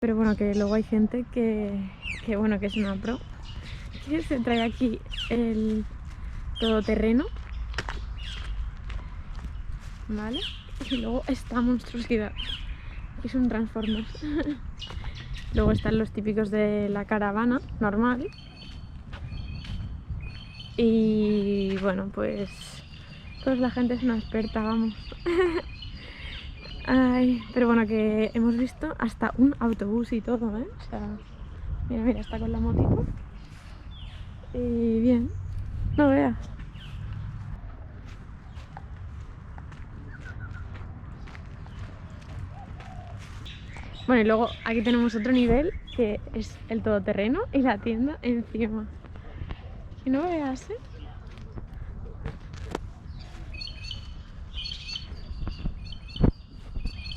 Pero bueno, que luego hay gente que bueno, que es una pro, que se trae aquí el todoterreno, ¿vale? Y luego esta monstruosidad, que es un Transformers. Luego están los típicos de la caravana normal. Y bueno, pues la gente es una experta, vamos. Ay, pero bueno, que hemos visto hasta un autobús y todo, ¿eh? O sea, mira, está con la motito. Y bien, no veas. Bueno, y luego aquí tenemos otro nivel, que es el todoterreno y la tienda encima. Y no veas, ¿eh?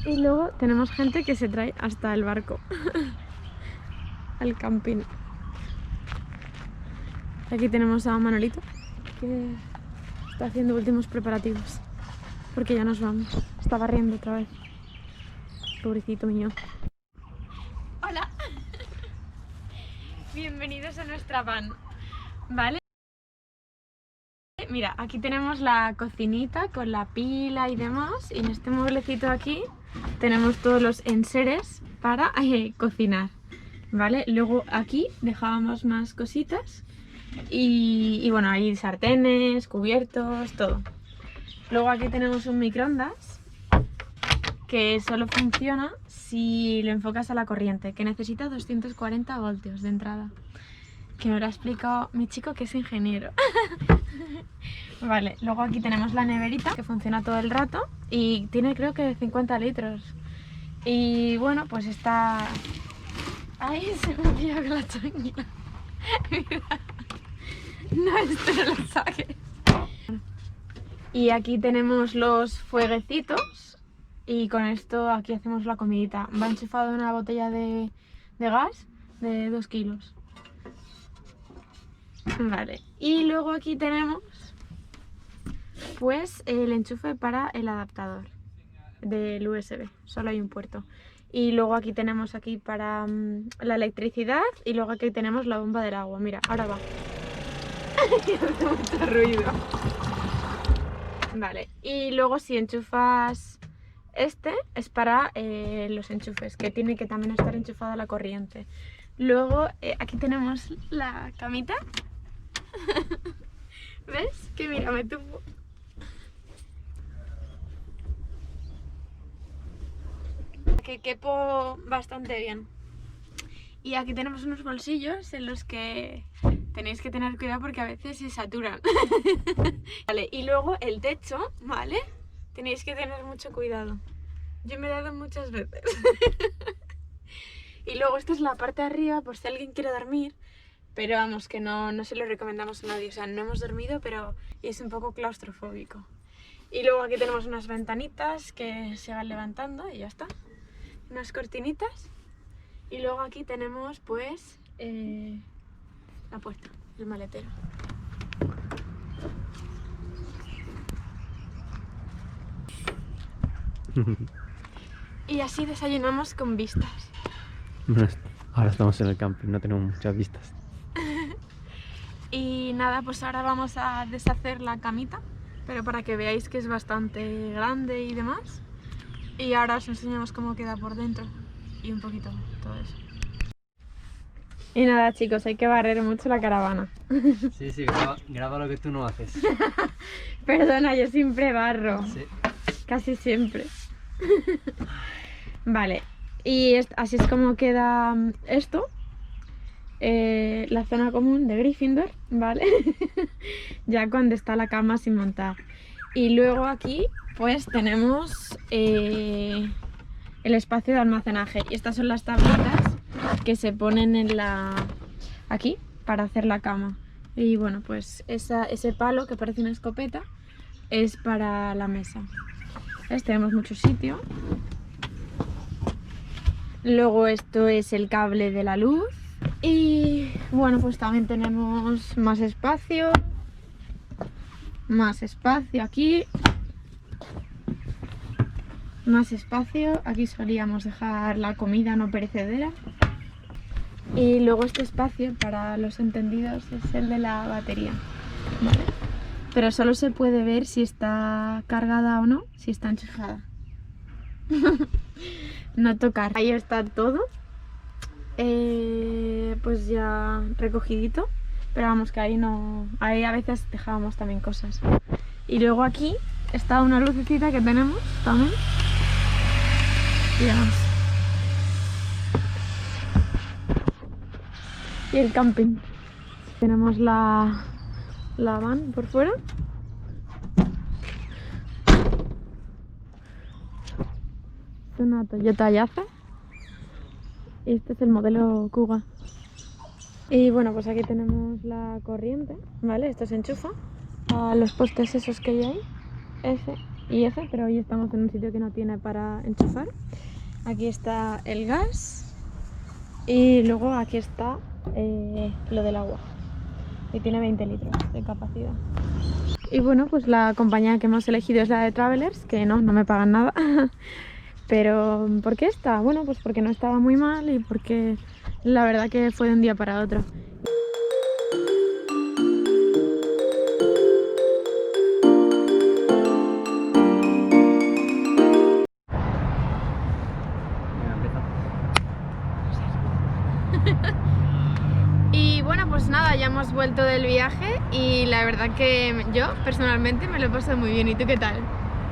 Y luego tenemos gente que se trae hasta el barco al camping. Aquí tenemos a Manolito, que está haciendo últimos preparativos, porque ya nos vamos. Está barriendo otra vez. Pobrecito mío. Hola. Bienvenidos a nuestra van, ¿vale? Mira, aquí tenemos la cocinita con la pila y demás, y en este mueblecito aquí tenemos todos los enseres para cocinar, ¿vale? Luego aquí dejábamos más cositas y bueno, hay sartenes, cubiertos, todo. Luego aquí tenemos un microondas que solo funciona si lo enfocas a la corriente, que necesita 240 voltios de entrada, que me lo ha explicado mi chico, que es ingeniero. Vale, luego aquí tenemos la neverita, que funciona todo el rato y tiene creo que 50 litros. Y bueno, pues está... Ay, se me pilla con la chancla. Mira. No, esto no lo saques. Y aquí tenemos los fueguecitos y con esto aquí hacemos la comidita. Va enchufado en una botella de gas de 2 kilos. Vale, y luego aquí tenemos pues el enchufe para el adaptador del USB, solo hay un puerto. Y luego aquí tenemos aquí para la electricidad y luego aquí tenemos la bomba del agua. Mira, ahora va. Hace mucho ruido. Vale, y luego si enchufas este es para los enchufes, que tiene que también estar enchufada a la corriente. Luego aquí tenemos la camita. ¿Ves? Que mira, me tumbo. Que quepo bastante bien. Y aquí tenemos unos bolsillos en los que tenéis que tener cuidado porque a veces se saturan. Vale, y luego el techo, ¿vale? Tenéis que tener mucho cuidado. Yo me he dado muchas veces. Y luego esta es la parte de arriba por si alguien quiere dormir. Pero vamos, que no se lo recomendamos a nadie. O sea, no hemos dormido, pero es un poco claustrofóbico. Y luego aquí tenemos unas ventanitas que se van levantando y ya está. Unas cortinitas. Y luego aquí tenemos pues la puerta, el maletero. Y así desayunamos con vistas. Ahora estamos en el camping, no tenemos muchas vistas. Y nada, pues ahora vamos a deshacer la camita, pero para que veáis que es bastante grande y demás. Y ahora os enseñamos cómo queda por dentro y un poquito todo eso. Y nada, chicos, hay que barrer mucho la caravana. Sí, graba lo que tú no haces. Perdona, yo siempre barro. Sí. Casi siempre. Vale, y así es como queda esto. La zona común de Gryffindor, ¿vale? Ya cuando está la cama sin montar. Y luego aquí pues tenemos el espacio de almacenaje. Y estas son las tablitas que se ponen en aquí para hacer la cama. Y bueno, pues ese palo que parece una escopeta es para la mesa. ¿Ves? Tenemos mucho sitio. Luego esto es el cable de la luz. Y bueno, pues también tenemos más espacio aquí. más espacio. Aquí solíamos dejar la comida no perecedera. Y luego este espacio, para los entendidos, es el de la batería, ¿vale? Pero solo se puede ver si está cargada o no, si está enchufada. No tocar. Ahí está todo. Pues ya recogidito. Pero vamos, que ahí no... Ahí a veces dejábamos también cosas. Y luego aquí está una lucecita que tenemos también. Y vamos. Y el camping. Tenemos la van por fuera. Es una Toyota Yaza. Y este es el modelo Kuga. Y bueno, pues aquí tenemos la corriente, ¿vale? Esto se enchufa a los postes esos que hay ahí, F y F, pero hoy estamos en un sitio que no tiene para enchufar. Aquí está el gas y luego aquí está lo del agua, y tiene 20 litros de capacidad. Y bueno, pues la compañía que hemos elegido es la de Travelers, que no me pagan nada. Pero ¿por qué esta? Bueno, pues porque no estaba muy mal y porque la verdad que fue de un día para otro. Y bueno, pues nada, ya hemos vuelto del viaje y la verdad que yo personalmente me lo he pasado muy bien. ¿Y tú qué tal?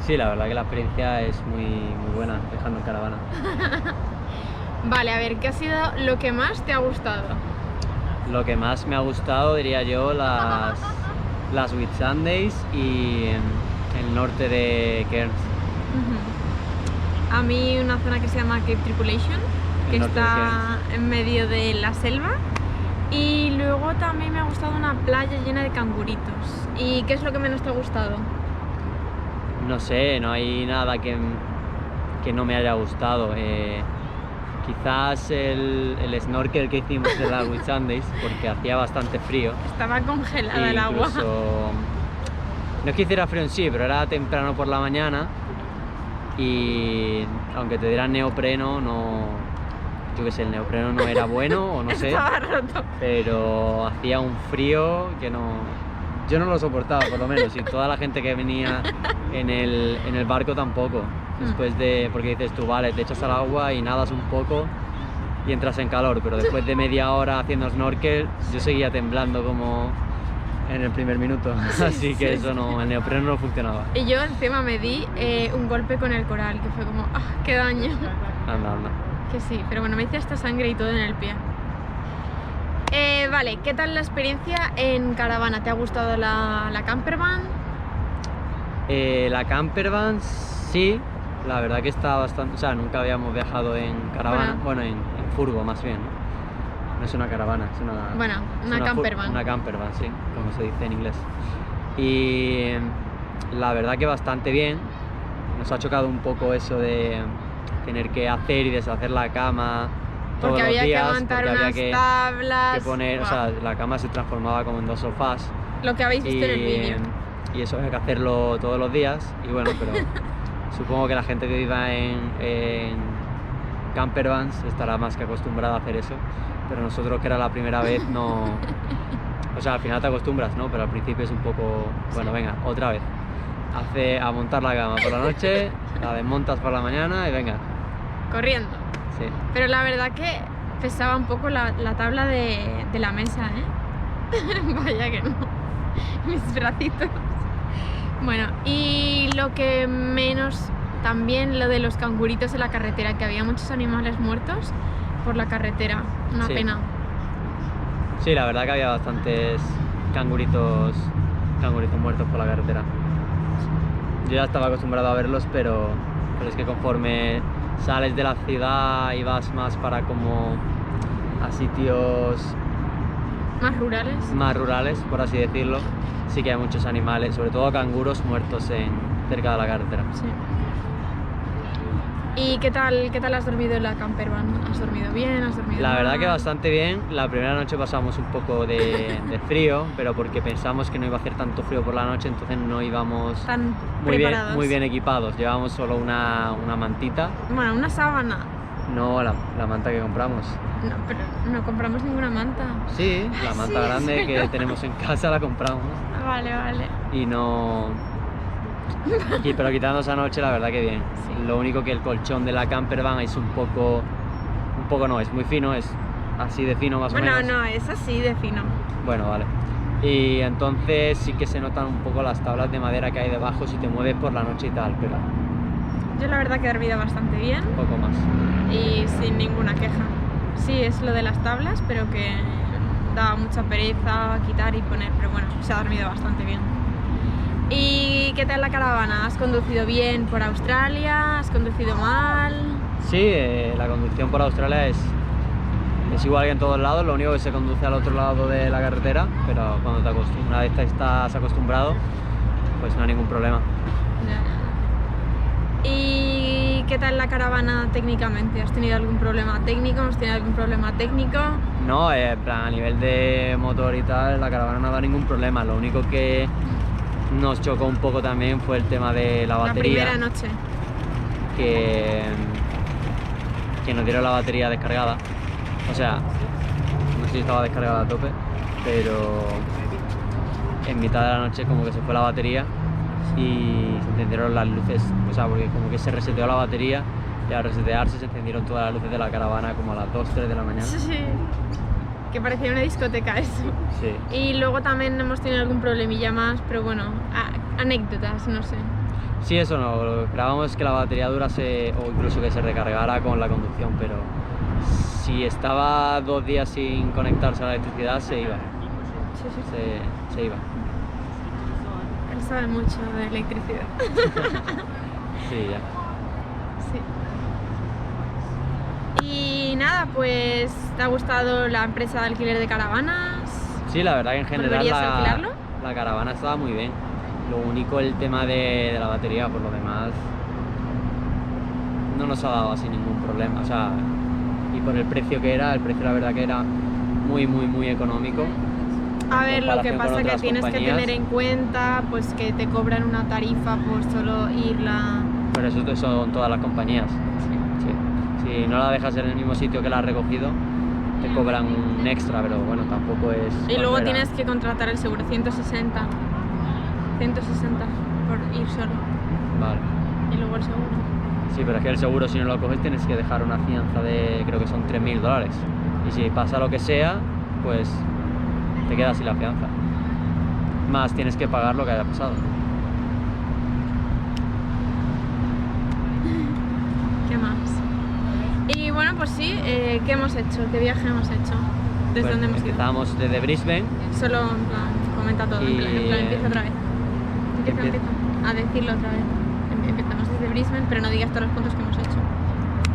Sí, la verdad que la experiencia es muy buena viajando en caravana. Vale, a ver, ¿qué ha sido lo que más te ha gustado? Lo que más me ha gustado, diría yo, las Whitsundays y el norte de Cairns. A mí una zona que se llama Cape Tripulation, que está en medio de la selva. Y luego también me ha gustado una playa llena de canguritos. ¿Y qué es lo que menos te ha gustado? No sé, no hay nada que no me haya gustado. Quizás el snorkel que hicimos en las Whitsundays, porque hacía bastante frío. Estaba congelada el agua. No es que hiciera frío en sí, pero era temprano por la mañana y aunque te dieran neopreno, yo qué sé, el neopreno no era bueno o no sé. Estaba roto. Pero hacía un frío que yo no lo soportaba, por lo menos, y toda la gente que venía en el barco tampoco. Después porque dices tú, vale, te echas al agua y nadas un poco y entras en calor, pero después de media hora haciendo snorkel, yo seguía temblando como en el primer minuto, así que eso no, el neopreno no funcionaba. Y yo encima me di un golpe con el coral, que fue como, ¡ah, qué daño! Anda. Que sí, pero bueno, me hice hasta sangre y todo en el pie. Vale, ¿qué tal la experiencia en caravana? ¿Te ha gustado la campervan? La campervan sí, la verdad que está bastante... O sea, nunca habíamos viajado en caravana, bueno, en furgo más bien, ¿no? No es una caravana, es una... Bueno, una campervan. Una campervan, sí, como se dice en inglés. Y la verdad que bastante bien. Nos ha chocado un poco eso de tener que hacer y deshacer la cama todos los días, porque había que montar unas tablas, que poner, o sea, la cama se transformaba como en 2 sofás. Lo que habéis visto en el vídeo. Y eso hay que hacerlo todos los días. Y bueno, pero supongo que la gente que viva en campervans estará más que acostumbrada a hacer eso. Pero nosotros, que era la primera vez, no... O sea, al final te acostumbras, ¿no? Pero al principio es un poco... Bueno, venga, otra vez. A montar la cama por la noche, la desmontas por la mañana y venga. Corriendo. Sí. Pero la verdad que pesaba un poco la tabla de la mesa, ¿eh? Vaya que no. Mis bracitos. Bueno, y lo que menos, también lo de los canguritos en la carretera, que había muchos animales muertos por la carretera. Una pena. Sí, la verdad que había bastantes canguritos muertos por la carretera. Yo ya estaba acostumbrado a verlos, pero es que conforme sales de la ciudad y vas más para como a sitios más rurales, por así decirlo, sí que hay muchos animales, sobre todo canguros muertos cerca de la carretera. Sí. ¿Y qué tal has dormido en la campervan? ¿Has dormido bien? ¿Has dormido La mal? verdad que bastante bien. La primera noche pasamos un poco de frío, pero porque pensamos que no iba a hacer tanto frío por la noche, entonces no íbamos Tan muy preparados. bien equipados. Llevábamos solo una mantita, Bueno, una sábana. no la manta que compramos. No, pero no compramos ninguna manta. Sí, la manta Sí, grande sí. que tenemos en casa la compramos Vale. y no... pero quitando esa noche la verdad que bien. Sí. Lo único que el colchón de la campervan es un poco no, es muy fino, es así de fino más o Bueno, menos. no, es así de fino. Bueno, vale. Y entonces sí que se notan un poco las tablas de madera que hay debajo si te mueves por la noche y tal, pero Yo la verdad que he dormido bastante bien un poco más. y sin ninguna queja. Sí, es lo de las tablas, pero que daba mucha pereza quitar y poner, pero bueno, se ha dormido bastante bien. ¿Y qué tal la caravana? ¿Has conducido bien por Australia? ¿Has conducido mal? Sí, la conducción por Australia es igual que en todos lados, lo único que se conduce al otro lado de la carretera, pero cuando una vez estás acostumbrado, pues no hay ningún problema. ¿Y qué tal la caravana técnicamente? ¿Has tenido algún problema técnico? ¿Has tenido algún problema técnico? No, en plan, a nivel de motor y tal, la caravana no da ningún problema, lo único que nos chocó un poco también fue el tema de la La batería. primera noche. que nos dieron la batería descargada. O sea, no sé si estaba descargada a tope, pero en mitad de la noche como que se fue la batería y se encendieron las luces, o sea, porque como que se reseteó la batería y al resetearse se encendieron todas las luces de la caravana como a las 2, 3 de la mañana. Sí, que parecía una discoteca eso. Sí. Y luego también hemos tenido algún problemilla más, pero bueno, anécdotas, no sé. Sí, eso no, lo que esperábamos es que la batería durase o incluso que se recargara con la conducción, pero si estaba 2 días sin conectarse a la electricidad se iba, Sí. se iba. Él sabe mucho de electricidad. Sí, ya. Sí. Y nada, pues ¿te ha gustado la empresa de alquiler de caravanas? Sí, la verdad que en general ¿Volverías a alquilarlo? la caravana estaba muy bien. Lo único el tema de la batería, por lo demás no nos ha dado así ningún problema. O sea, y por el precio que era, el precio la verdad que era muy económico. A ver, lo que comparación con pasa que otras tienes que compañías. tener en cuenta pues que te cobran una tarifa por solo irla. Pero eso son todas las compañías. Sí. Si no la dejas en el mismo sitio que la has recogido, te cobran un extra, pero bueno, tampoco es... Y luego barrera. tienes que contratar el seguro, 160 por ir solo. Vale. Y luego el seguro. Sí, pero es que el seguro si no lo coges tienes que dejar una fianza de, creo que son $3.000. Y si pasa lo que sea, pues te quedas sin la fianza. Más tienes que pagar lo que haya pasado. ¿Qué más? Y bueno, pues sí, ¿qué hemos hecho? ¿Qué viaje hemos hecho? ¿Desde Pues dónde hemos ido? empezamos desde Brisbane. Solo en plan, comenta todo, Y, en plan, empieza otra vez. empie- Empieza. A decirlo otra vez. Empezamos desde Brisbane, pero no digas todos los puntos que hemos hecho.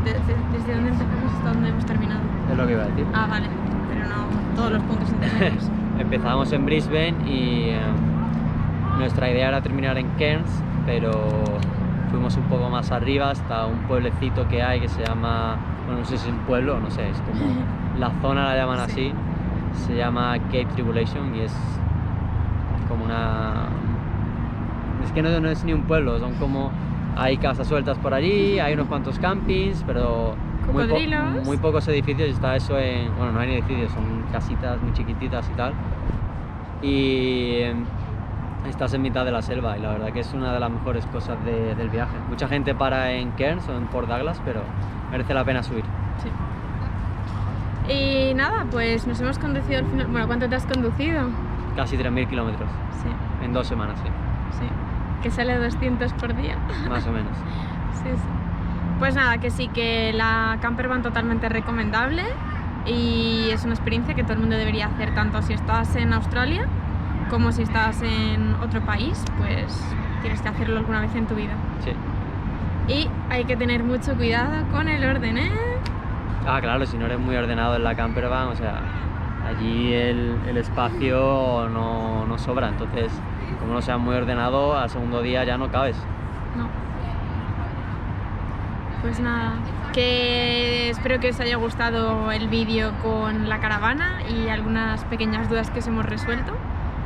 Desde dónde empezamos hasta dónde hemos terminado. Es lo que iba a decir. Ah, vale, pero no todos los puntos intermedios. Empezamos en Brisbane y nuestra idea era terminar en Cairns, pero fuimos un poco más arriba hasta un pueblecito que hay que se llama, bueno, no sé si es un pueblo, no sé, es como la zona la llaman Sí. así, se llama Cape Tribulation y es como una... Es que no es ni un pueblo, son como... Hay casas sueltas por allí, hay unos cuantos campings, pero Cocodrilos. muy pocos edificios y está eso en... Bueno, no hay ni edificios, son casitas muy chiquititas y tal. Y estás en mitad de la selva y la verdad que es una de las mejores cosas del viaje. Mucha gente para en Cairns o en Port Douglas, pero merece la pena subir. Sí. Y nada, pues nos hemos conducido al final. Bueno, ¿cuánto te has conducido? Casi 3.000 kilómetros Sí, en 2 semanas, sí, sí. Que sale a 200 por día. más o menos. Sí. Pues nada, que sí, que la campervan totalmente recomendable y es una experiencia que todo el mundo debería hacer, tanto si estás en Australia como si estás en otro país, pues tienes que hacerlo alguna vez en tu vida. Sí. Y hay que tener mucho cuidado con el orden, ¿eh? Ah, claro, si no eres muy ordenado en la campervan, o sea, allí el espacio no sobra, entonces como no seas muy ordenado, al segundo día ya no cabes. No. Pues nada, que espero que os haya gustado el vídeo con la caravana y algunas pequeñas dudas que os hemos resuelto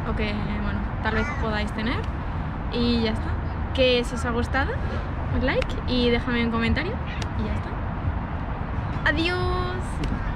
o que, bueno, tal vez podáis tener. Y ya está. Que si os ha gustado, un like y déjame un comentario y ya está. ¡Adiós!